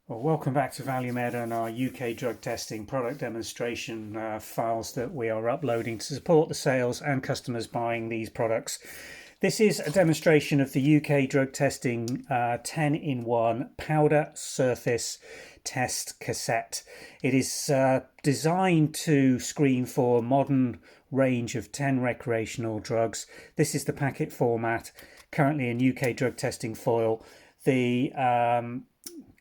Well, welcome back to ValueMed and our UK drug testing product demonstration files that we are uploading to support the sales and customers buying these products. This is a demonstration of the UK drug testing 10-in-1 powder surface test cassette. It is designed to screen for a modern range of 10 recreational drugs. This is the packet format, currently in UK drug testing foil. The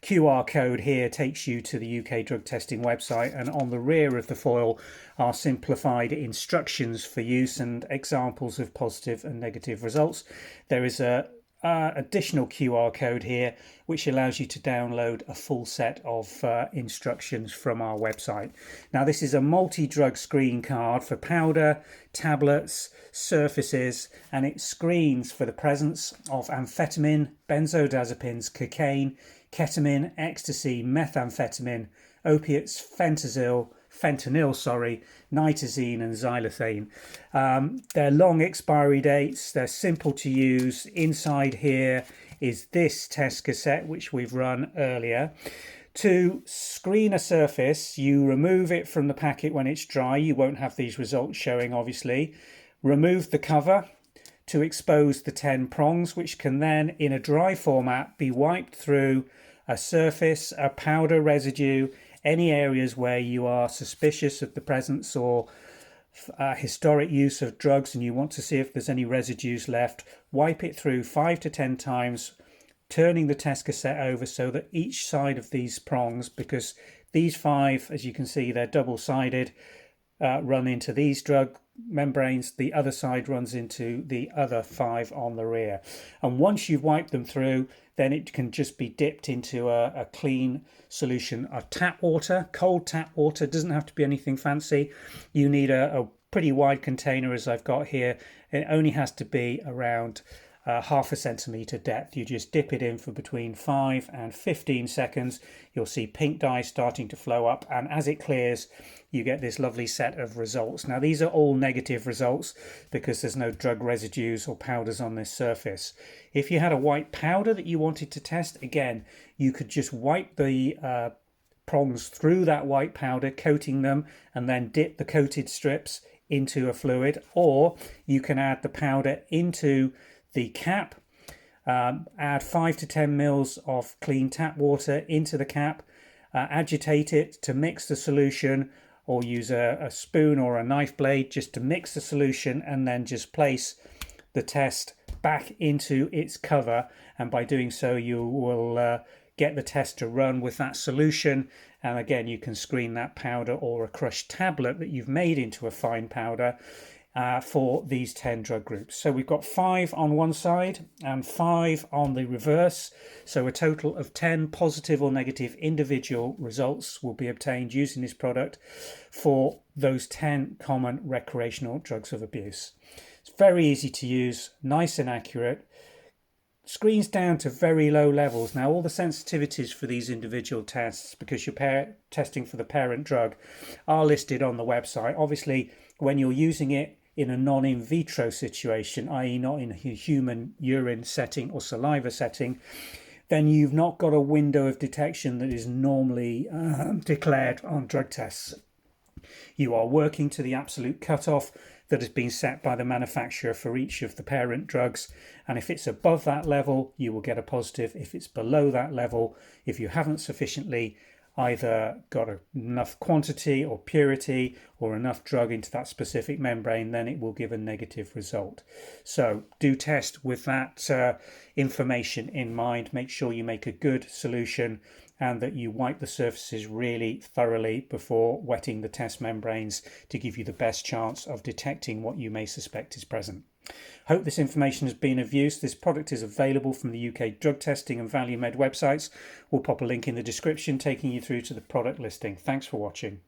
QR code here takes you to the UK drug testing website, and on the rear of the foil are simplified instructions for use and examples of positive and negative results. There is a additional QR code here which allows you to download a full set of instructions from our website. Now, this is a multi-drug screen card for powder, tablets, surfaces, and it screens for the presence of amphetamine, benzodiazepines, cocaine, ketamine, ecstasy, methamphetamine, opiates, fentanyl, nitazene and xylazine. They're long expiry dates, they're simple to use. Inside here is this test cassette which we've run earlier. To screen a surface, you remove it from the packet when it's dry. You won't have these results showing, obviously. Remove the cover to expose the 10 prongs, which can then, in a dry format, be wiped through a surface, a powder residue, any areas where you are suspicious of the presence or historic use of drugs and you want to see if there's any residues left. Wipe it through 5 to 10 times, turning the test cassette over so that each side of these prongs, because these 5, as you can see, they're double-sided, run into these drug membranes, the other side runs into the other 5 on the rear. And once you've wiped them through, then it can just be dipped into a clean solution of tap water, cold tap water. Doesn't have to be anything fancy. You need a pretty wide container, as I've got here. It only has to be around half a centimetre depth. You just dip it in for between 5 and 15 seconds. You'll see pink dye starting to flow up, and as it clears, you get this lovely set of results. Now, these are all negative results because there's no drug residues or powders on this surface. If you had a white powder that you wanted to test, again, you could just wipe the prongs through that white powder, coating them, and then dip the coated strips into a fluid, or you can add the powder into the cap, add 5 to 10 mils of clean tap water into the cap, agitate it to mix the solution, or use a spoon or a knife blade just to mix the solution, and then just place the test back into its cover. And by doing so, you will get the test to run with that solution. And again, you can screen that powder or a crushed tablet that you've made into a fine powder for these 10 drug groups. So we've got 5 on one side and 5 on the reverse. So a total of 10 positive or negative individual results will be obtained using this product for those 10 common recreational drugs of abuse. It's very easy to use, nice and accurate. Screens down to very low levels. Now, all the sensitivities for these individual tests, because you're testing for the parent drug, are listed on the website. Obviously, when you're using it in a non-in vitro situation, i.e. not in a human urine setting or saliva setting, then you've not got a window of detection that is normally declared on drug tests. You are working to the absolute cutoff that has been set by the manufacturer for each of the parent drugs, and if it's above that level, you will get a positive. If it's below that level, if you haven't sufficiently either got enough quantity or purity or enough drug into that specific membrane, then it will give a negative result. So do test with that information in mind. Make sure you make a good solution and that you wipe the surfaces really thoroughly before wetting the test membranes to give you the best chance of detecting what you may suspect is present. Hope this information has been of use. This product is available from the UK Drug Testing and ValueMed websites. We'll pop a link in the description taking you through to the product listing. Thanks for watching.